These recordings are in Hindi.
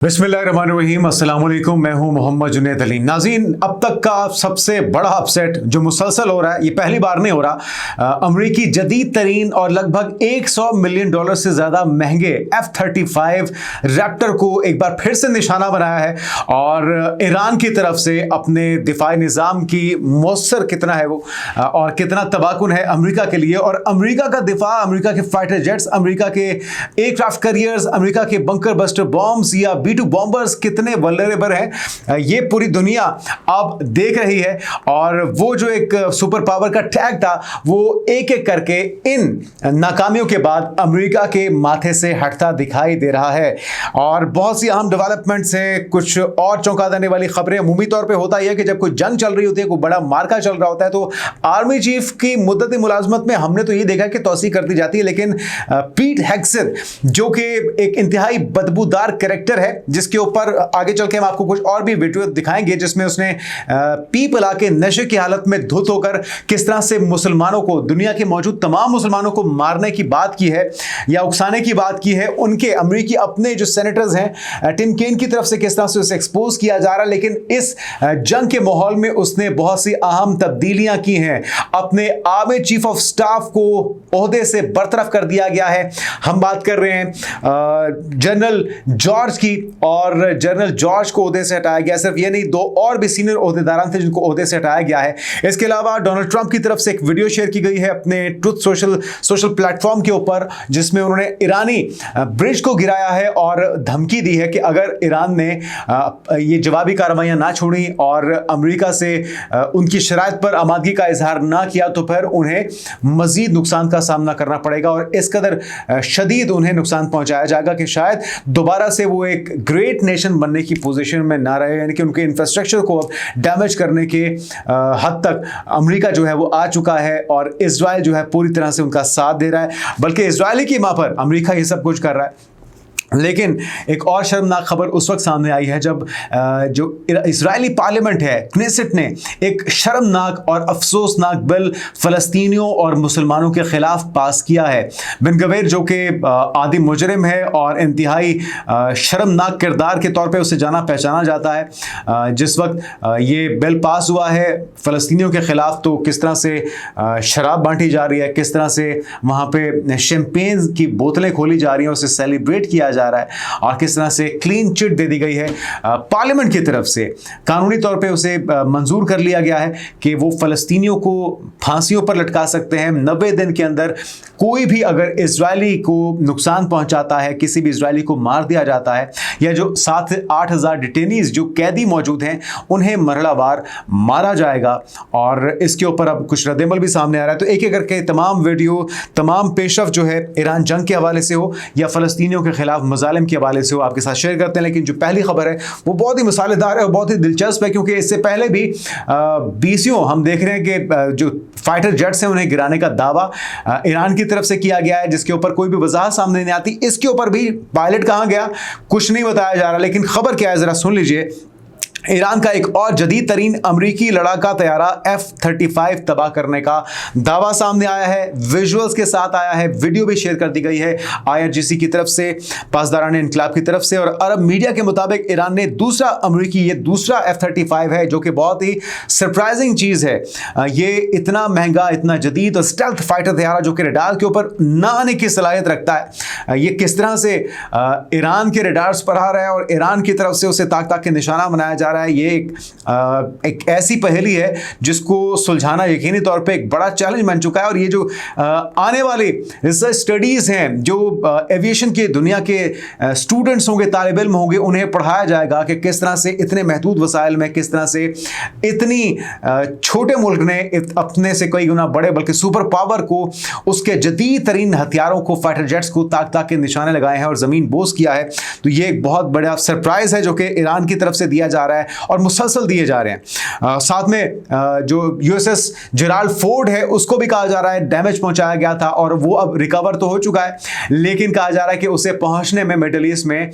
बिस्मिल्लाहिर्रहमानिर्रहीम, अस्सलाम वालेकुम। मैं हूं मोहम्मद जुनैद अली। नाज़रीन, अब तक का सबसे बड़ा अपसेट जो मुसलसल हो रहा है, ये पहली बार नहीं हो रहा। अमरीकी जदीद तरीन और लगभग $100 मिलियन से ज़्यादा महंगे F-35 रैप्टर को एक बार फिर से निशाना बनाया है और ईरान की तरफ से अपने दिफाई निज़ाम की मौसर कितना है वो और कितना तबाकुन है अमरीका के लिए। और अमरीका का दिफा, अमरीका के फाइटर जेट्स, अमरीका के एयरक्राफ्ट कैरियर्स, अमरीका के बंकर बस्टर बॉम्ब्स या B-2 बॉम्बर्स कितने वल्नरेबल हैं, ये पूरी दुनिया अब देख रही है। और वो जो एक सुपर पावर का टैग था, वो एक एक करके इन नाकामियों के बाद अमेरिका के माथे से हटता दिखाई दे रहा है। और बहुत सी अहम डेवलपमेंट्स हैं, कुछ और चौंका देने वाली खबरें। अमूमी तौर पे होता यह कि जब कोई जंग चल रही होती है, कोई बड़ा मार्का चल रहा होता है, तो आर्मी चीफ की मुद्दत मुलाजमत में हमने तो ये देखा कि तौसीक करती जाती है। लेकिन पीट हेग्सेथ, जो कि एक इंतहाई बदबूदार कैरेक्टर है, जिसके ऊपर आगे चल के हम आपको कुछ और भी वीडियो दिखाएंगे, जिसमें उसने पी पिला के नशे की हालत में धुत होकर किस तरह से मुसलमानों को, दुनिया के मौजूद तमाम मुसलमानों को मारने की बात की है या उकसाने की बात की है। उनके अमेरिकी अपने जो सेनेटर्स हैं, टिम केन की तरफ से किस तरह से उसे एक्सपोज किया जा रहा है। लेकिन इस जंग के माहौल में उसने बहुत सी अहम तब्दीलियां की हैं। अपने आर्मी चीफ ऑफ स्टाफ को ओहदे से बरतरफ कर दिया गया है। हम बात कर रहे हैं जनरल जॉर्ज की, और जनरल जॉर्ज को ओहदे से हटाया गया। सिर्फ ये नहीं, दो और भी सीनियर ओहदेदारान थे जिनको ओहदे से हटाया गया है। इसके अलावा डोनाल्ड ट्रंप की तरफ से एक वीडियो शेयर की गई है अपने ट्रुथ सोशल प्लेटफॉर्म के ऊपर, जिसमें उन्होंने ईरानी ब्रिज को गिराया है और धमकी दी है कि अगर ईरान ने ये जवाबी कार्रवाइयां ना छोड़ी और अमेरिका से उनकी शराइत पर आमादगी का इजहार ना किया, तो फिर उन्हें मजीद नुकसान का सामना करना पड़ेगा और इस कदर शदीद उन्हें नुकसान पहुंचाया जाएगा कि शायद दोबारा से वो एक ग्रेट नेशन बनने की पोजीशन में ना रहे। यानी कि उनके इंफ्रास्ट्रक्चर को अब डैमेज करने के हद तक अमेरिका जो है वो आ चुका है और इजराइल जो है पूरी तरह से उनका साथ दे रहा है। बल्कि इजरायली की मां पर अमेरिका ये सब कुछ कर रहा है। लेकिन एक और शर्मनाक खबर उस वक्त सामने आई है जब जो इजरायली पार्लियामेंट है, क्नेसेट ने एक शर्मनाक और अफसोसनाक बिल फ़लस्तीनियों और मुसलमानों के खिलाफ पास किया है। बिन गवीर, जो कि आदि मुजरिम है और इंतहाई शर्मनाक किरदार के तौर पे उसे जाना पहचाना जाता है, जिस वक्त ये बिल पास हुआ है फ़लस्तीनियों के खिलाफ, तो किस तरह से शराब बांटी जा रही है, किस तरह से वहाँ पे शैंपेन की बोतलें खोली जा रही हैं, उसे सेलिब्रेट किया जा रहा है और किस तरह से क्लीन चिट दे दी गई है पार्लियामेंट की तरफ से। कानूनी तौर पे उसे मंजूर कर लिया गया है कि वो फ़लस्तीनियों को फांसियों पर लटका सकते हैं 90 दिन के अंदर। कोई भी अगर इजरायली को नुकसान पहुंचाता है, किसी भी इजरायली को मार दिया जाता है, या जो 7 से 8 हज़ार डिटेनीज जो कैदी मौजूद हैं उन्हें मरहलावार मारा जाएगा। और इसके ऊपर अब कुछ रद्दमल भी सामने आ रहा है। तो एक एक करके तमाम वीडियो, तमाम पेशरफ जो है ईरान जंग के हवाले से हो या फ़लस्तीनियों के खिलाफ मजालिम के हवाले से हो, आपके साथ शेयर करते हैं। लेकिन जो पहली खबर है वो बहुत ही मिसालेदार है और बहुत ही दिलचस्प है, क्योंकि इससे पहले भी बीसियों हम देख रहे हैं कि जो फाइटर जेट्स हैं उन्हें गिराने का दावा ईरान की तरफ से किया गया है, जिसके ऊपर कोई भी वजाहत सामने नहीं आती। इसके ऊपर भी पायलट कहाँ गया, कुछ नहीं बताया जा रहा। लेकिन खबर क्या है, जरा सुन लीजिए। ईरान का एक और जदीद तरीन अमरीकी लड़ाका तैयारा F-35 तबाह करने का दावा सामने आया है, विजुअल्स के साथ आया है, वीडियो भी शेयर कर दी गई है IRGC की तरफ से, पासदारान इनकलाब की तरफ से। और अरब मीडिया के मुताबिक ईरान ने ये दूसरा F-35 है, जो कि बहुत ही सरप्राइजिंग चीज़ है। ये इतना महंगा, इतना जदीद और स्टेल्थ फाइटर तैयारा जो कि रडार के ऊपर ना आने की सलाहियत रखता है, ये किस तरह से ईरान के रडार्स पर आ रहा है और ईरान की तरफ से उसे ताक ताक के निशाना बनाया जा रहा है। ये एक ऐसी पहेली है जिसको सुलझाना यकीनी तौर पे एक बड़ा चैलेंज बन चुका है। और ये जो आने वाली रिसर्च स्टडीज हैं, जो एविएशन के दुनिया के स्टूडेंट्स होंगे, तालिब इल्म होंगे, उन्हें पढ़ाया जाएगा कि किस तरह से इतने महदूद वसाइल में, किस तरह से इतनी छोटे मुल्क ने अपने से कई गुना बड़े बल्कि सुपर पावर को, उसके जदीद तरीन हथियारों को, फाइटर जेट्स को ताक ताक के निशाने लगाए हैं और ज़मीन बोस किया है। तो ये एक बहुत बड़ा सरप्राइज है जो कि ईरान की तरफ से दिया जा रहा है। है और मुसलसल दिए जा रहे हैं। साथ में जो यूएसएस जेराल्ड फोर्ड है उसको भी कहा जा रहा है डैमेज पहुंचाया गया था और वो अब रिकवर तो हो चुका है, लेकिन कहा जा रहा है कि उसे पहुंचने में मिडिल ईस्ट में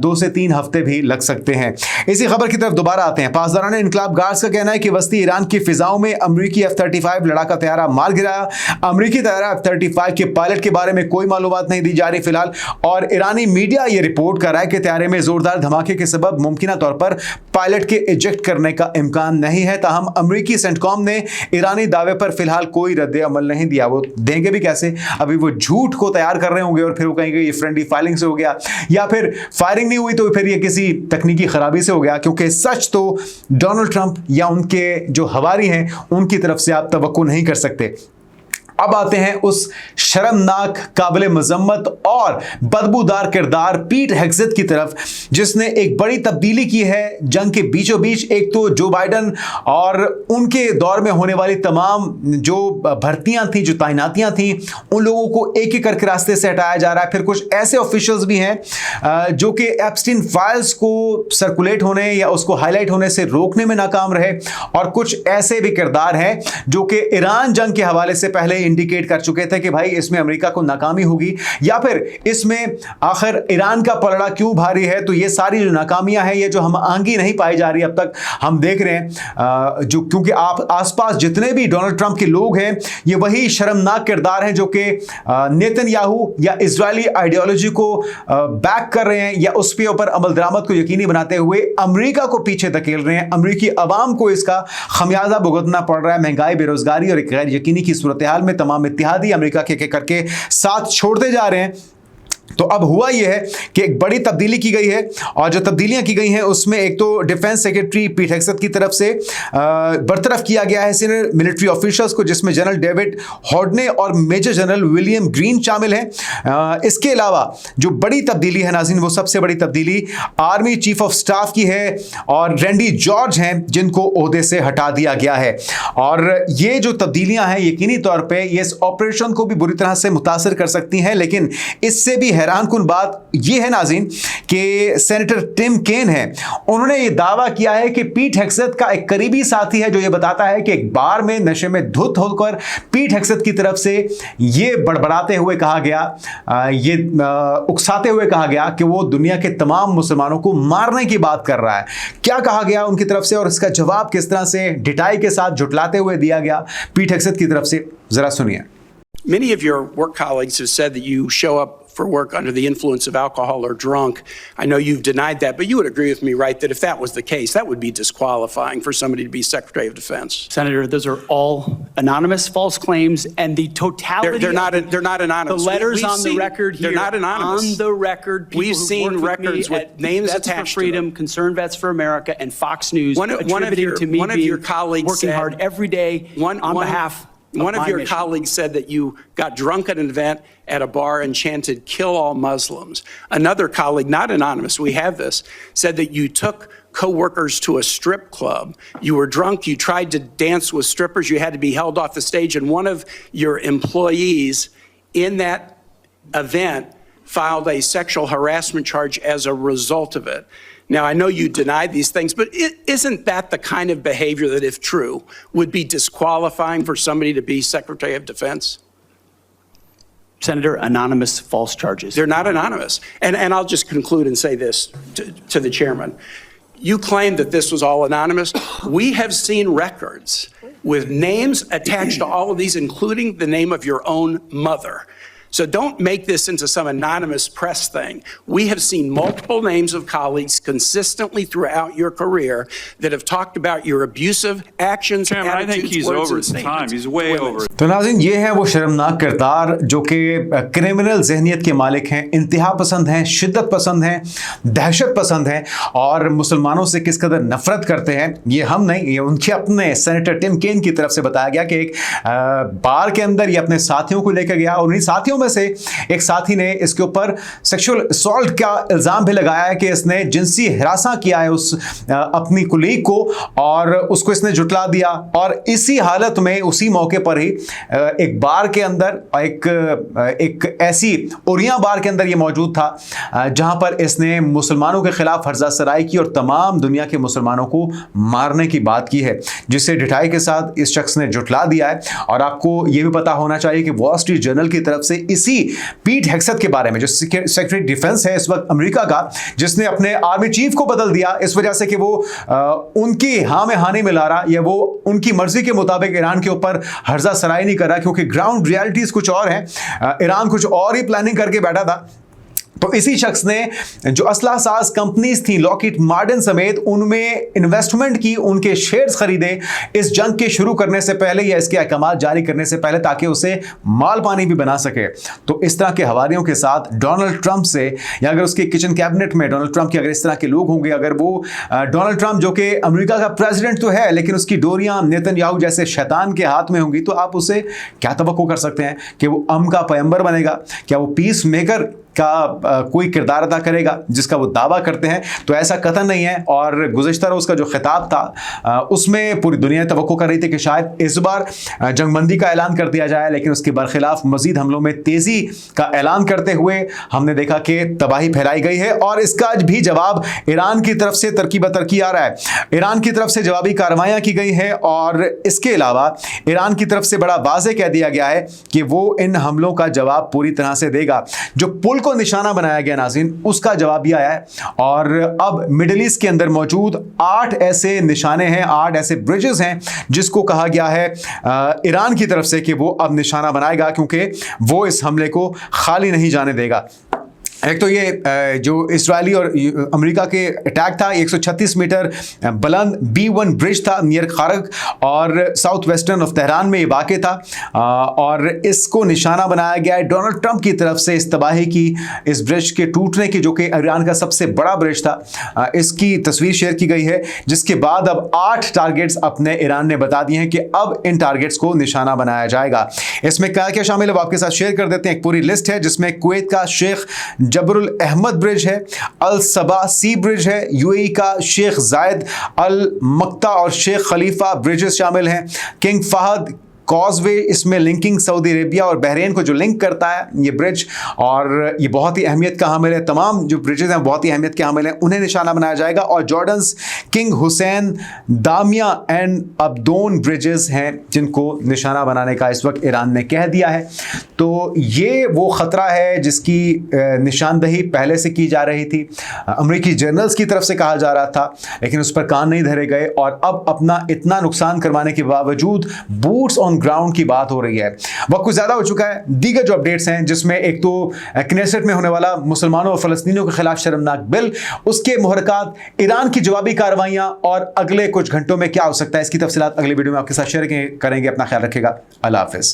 2 से 3 हफ्ते भी लग सकते हैं। इसी खबर की तरफ दोबारा आते हैं। पासदारान इनकलाब गार्ड्स का कहना है कि वस्ती ईरान की फिजाओं में अमेरिकी F-35 लड़ाका तैयारा मार गिराया। अमेरिकी तैयारा F-35 के पायलट के बारे में कोई मालूमात नहीं दी जा रही फिलहाल, और ईरानी मीडिया यह रिपोर्ट कर रहा है कि तैयारे में जोरदार धमाके के सबब मुमकिन तौर पर पायलट के इजेक्ट करने का इम्कान नहीं है। ताहम अमेरिकी सेंटकॉम ने ईरानी दावे पर फिलहाल कोई रद्द अमल नहीं दिया। वो देंगे भी कैसे? अभी वो झूठ को तैयार कर रहे होंगे और फिर वो कहेंगे ये फ्रेंडली फायरिंग से हो गया, या फिर फायरिंग नहीं हुई तो फिर ये किसी तकनीकी खराबी से हो गया, क्योंकि सच तो डोनाल्ड ट्रंप या उनके जो हवारी हैं उनकी तरफ से आप तवक्को नहीं कर सकते। अब आते हैं उस शर्मनाक, काबिल मजम्मत और बदबूदार किरदार पीट हेग्सेथ की तरफ, जिसने एक बड़ी तब्दीली की है जंग के बीचों बीच। एक तो जो बाइडन और उनके दौर में होने वाली तमाम जो भर्तियां थी, जो तैनातियां थी, उन लोगों को एक एक करके रास्ते से हटाया जा रहा है। फिर कुछ ऐसे ऑफिशियल्स भी हैं जो कि एप्स्टीन फाइल्स को सर्कुलेट होने या उसको हाईलाइट होने से रोकने में नाकाम रहे, और कुछ ऐसे भी किरदार हैं जो कि ईरान जंग के हवाले से पहले इंडिकेट कर चुके थे कि भाई इसमें अमेरिका को नाकामी होगी, या फिर इसमें आखिर ईरान का पलड़ा क्यों भारी है। तो ये सारी जो नाकामियां हैं, ये जो हम आंगी नहीं पाई जा रही अब तक, हम देख रहे हैं जो, क्योंकि आप आसपास जितने भी डोनाल्ड ट्रंप के लोग हैं ये वही शर्मनाक किरदार हैं जो कि नेतन्याहू या इजरायली आइडियोलॉजी को बैक कर रहे हैं या उस पे ऊपर अमल दरामद को यकीनी बनाते हुए अमेरिका को पीछे धकेल रहे हैं। अमेरिकी अवाम को इसका खमियाजा भुगतना पड़ रहा है, महंगाई, बेरोजगारी और एक गैर यकीनी की सूरत हाल में तमाम इत्तेहादी अमेरिका के करके साथ छोड़ते जा रहे हैं। तो अब हुआ यह है कि एक बड़ी तब्दीली की गई है, और जो तब्दीलियां की गई हैं उसमें एक तो डिफेंस सेक्रेटरी पीट हेग्सेथ की तरफ से बरतरफ किया गया है सीनियर मिलिट्री ऑफिशियल्स को, जिसमें जनरल डेविड हॉर्डने और मेजर जनरल विलियम ग्रीन शामिल हैं। इसके अलावा जो बड़ी तब्दीली है नाज़रीन, वो सबसे बड़ी तब्दीली आर्मी चीफ ऑफ स्टाफ की है, और रैंडी जॉर्ज हैं जिनको ओहदे से हटा दिया गया है। और ये जो तब्दीलियां हैं यकीनी तौर पर ये इस ऑपरेशन को भी बुरी तरह से मुतासर कर सकती हैं, लेकिन इससे भी हैरानकुन बात यह है नाज़रीन कि सेनेटर टिम केन है, उन्होंने यह दावा किया है कि पीट हेग्सेथ का एक करीबी साथी है जो यह बताता है कि एक बार में नशे में धुत होकर पीट हेग्सेथ की तरफ से यह बड़बड़ाते हुए कहा गया, उकसाते हुए कहा गया कि वो दुनिया के तमाम मुसलमानों को मारने की बात कर रहा है। क्या कहा गया उनकी तरफ से और इसका जवाब किस तरह से ढिठाई के साथ झुटलाते हुए दिया गया पीट हेग्सेथ की तरफ से, जरा सुनिए। Many of your work colleagues have said that you show up for work under the influence of alcohol or drunk. I know you've denied that, but you would agree with me, right, that if that was the case, that would be disqualifying for somebody to be Secretary of Defense. Senator, those are all anonymous false claims, and the totality they're not anonymous. The letters on the record here. They're not anonymous. On the record, we've seen records with names attached for Freedom, Concerned Vets for America, and Fox News attributing to me one of your colleagues working hard every day on behalf. One of your colleagues said that you got drunk at an event at a bar and chanted "Kill all Muslims." Another colleague, not anonymous, we have this, said that you took co-workers to a strip club. You were drunk, you tried to dance with strippers, you had to be held off the stage, and one of your employees in that event filed a sexual harassment charge as a result of it. Now, I know you denied these things, but isn't that the kind of behavior that, if true, would be disqualifying for somebody to be Secretary of Defense? Senator, anonymous false charges. They're not anonymous. And I'll just conclude and say this to the chairman. You claim that this was all anonymous. We have seen records with names attached to all of these, including the name of your own mother. So don't make this into some anonymous press thing. We have seen multiple names of colleagues consistently throughout your career that have talked about your abusive actions, Chairman, attitudes, I think he's words, over and his statements. time. He's way over. तो नाज़रीन, ये है वो शर्मनाक किरदार जो कि क्रिमिनल जहनियत के मालिक हैं, इंतहा पसंद हैं, शिद्दत पसंद हैं, दहशत पसंद हैं, और मुसलमानों से किस कदर नफरत करते हैं। ये हम नहीं, ये उनके अपने सेनेटर टिम केन की तरफ से बताया गया कि एक बार के अंदर ये अपने साथियों को लेकर गया और उन्हीं साथियों में में से एक साथी ने इसके ऊपर सेक्सुअल असॉल्ट का इल्जाम भी लगाया है कि इसने जिनसी हिरासा किया है उस अपनी कुलीग को और उसको इसने जुटला दिया। और इसी हालत में उसी मौके पर ही एक बार के अंदर एक ऐसी ओरिया बार के अंदर ये मौजूद था जहां पर इसने मुसलमानों के खिलाफ हर्जा सराई की और तमाम दुनिया के मुसलमानों को मारने की बात की है, जिसे ढिठाई के साथ इस शख्स ने जुटला दिया है। और आपको यह भी पता होना चाहिए कि वॉल स्ट्रीट जर्नल की तरफ से इसी पीट हेग्सेथ के बारे में, जो सेक्रेटरी डिफेंस है इस वक्त अमेरिका का, जिसने अपने आर्मी चीफ को बदल दिया इस वजह से कि वो उनकी हाँ में हाँ नहीं मिला रहा या वो उनकी मर्जी के मुताबिक ईरान के ऊपर हर्जा सराई नहीं कर रहा, क्योंकि ग्राउंड रियलिटीज कुछ और है, ईरान कुछ और ही प्लानिंग करके बैठा था। तो इसी शख्स ने जो असला साज कंपनीज थी लॉकहीड मार्टिन समेत उनमें इन्वेस्टमेंट की, उनके शेयर्स खरीदे इस जंग के शुरू करने से पहले या इसके अहकामात जारी करने से पहले, ताकि उसे माल पानी भी बना सके। तो इस तरह के हवारियों के साथ डोनाल्ड ट्रंप से या अगर उसके किचन कैबिनेट में डोनाल्ड ट्रंप के अगर इस तरह के लोग होंगे, अगर वो डोनाल्ड ट्रंप जो कि अमेरिका का प्रेसिडेंट तो है लेकिन उसकी डोरियां नेतन्याहू जैसे शैतान के हाथ में होंगी, तो आप उसे क्या तवक्को कर सकते हैं कि वो अमन का पैगंबर बनेगा? क्या वो पीस मेकर का कोई किरदार अदा करेगा जिसका वो दावा करते हैं? तो ऐसा कतई नहीं है। और गुज़िश्ता रोज़ का जो खिताब था उसमें पूरी दुनिया तवक्को कर रही थी कि शायद इस बार जंगबंदी का ऐलान कर दिया जाए, लेकिन उसके बरखिलाफ मजीद हमलों में तेज़ी का ऐलान करते हुए हमने देखा कि तबाही फैलाई गई है। और इसका आज भी जवाब ईरान की तरफ से तरकी बतरकी आ रहा है। ईरान की तरफ से जवाबी कार्रवाइयाँ की गई हैं और इसके अलावा ईरान की तरफ से बड़ा वाज़े कह दिया गया है कि वो इन हमलों का जवाब पूरी तरह से देगा। जो पुल को निशाना बनाया गया नाज़रीन, उसका जवाब भी आया है। और अब मिडिल ईस्ट के अंदर मौजूद 8 ऐसे निशाने हैं, 8 ऐसे ब्रिजेस हैं जिसको कहा गया है ईरान की तरफ से कि वो अब निशाना बनाएगा, क्योंकि वो इस हमले को खाली नहीं जाने देगा। एक तो ये जो इजरायली और अमेरिका के अटैक था, 136 मीटर बुलंद B1 ब्रिज था नियर खारग और साउथ वेस्टर्न ऑफ तेहरान में ये वाक़ था और इसको निशाना बनाया गया है डोनाल्ड ट्रंप की तरफ से इस तबाही की, इस ब्रिज के टूटने की, जो कि ईरान का सबसे बड़ा ब्रिज था। इसकी तस्वीर शेयर की गई है, जिसके बाद अब 8 टारगेट्स अपने ईरान ने बता दिए हैं कि अब इन टारगेट्स को निशाना बनाया जाएगा। इसमें क्या क्या शामिल है वो आपके साथ शेयर कर देते हैं। एक पूरी लिस्ट है जिसमें कुवैत का शेख जबरुल अहमद ब्रिज है, अल सबा सी ब्रिज है, यूएई का शेख जायद अल मक्ता और शेख खलीफा ब्रिजेस शामिल हैं, किंग फहद कॉजवे, इसमें लिंकिंग सऊदी अरेबिया और बहरीन को जो लिंक करता है ये ब्रिज, और ये बहुत ही अहमियत का हामिल है। तमाम जो ब्रिजेस हैं बहुत ही अहमियत के हामिल हैं, उन्हें निशाना बनाया जाएगा। और Jordan's king Hussein, Damia and Abdoun bridges हैं जिनको निशाना बनाने का इस वक्त ईरान ने कह दिया है। तो ये वो ख़तरा है जिसकी निशानदही पहले से की जा रही थी, अमेरिकी जर्नल्स की तरफ से कहा जा रहा था, लेकिन उस पर कान नहीं धरे गए और अब अपना इतना नुकसान करवाने के बावजूद बूट्स ऑन ग्राउंड की बात हो रही है। वक्त कुछ ज्यादा हो चुका है। दीगर जो अपडेट्स हैं जिसमें एक तो क्नेसेट में होने वाला मुसलमानों और फलस्तीनियों के खिलाफ शर्मनाक बिल, उसके मुहरकात, ईरान की जवाबी कार्रवाइयां और अगले कुछ घंटों में क्या हो सकता है, इसकी तफसीलात अगले वीडियो में आपके साथ शेयर करेंगे। अपना ख्याल रखिएगा। अल्लाह हाफिज।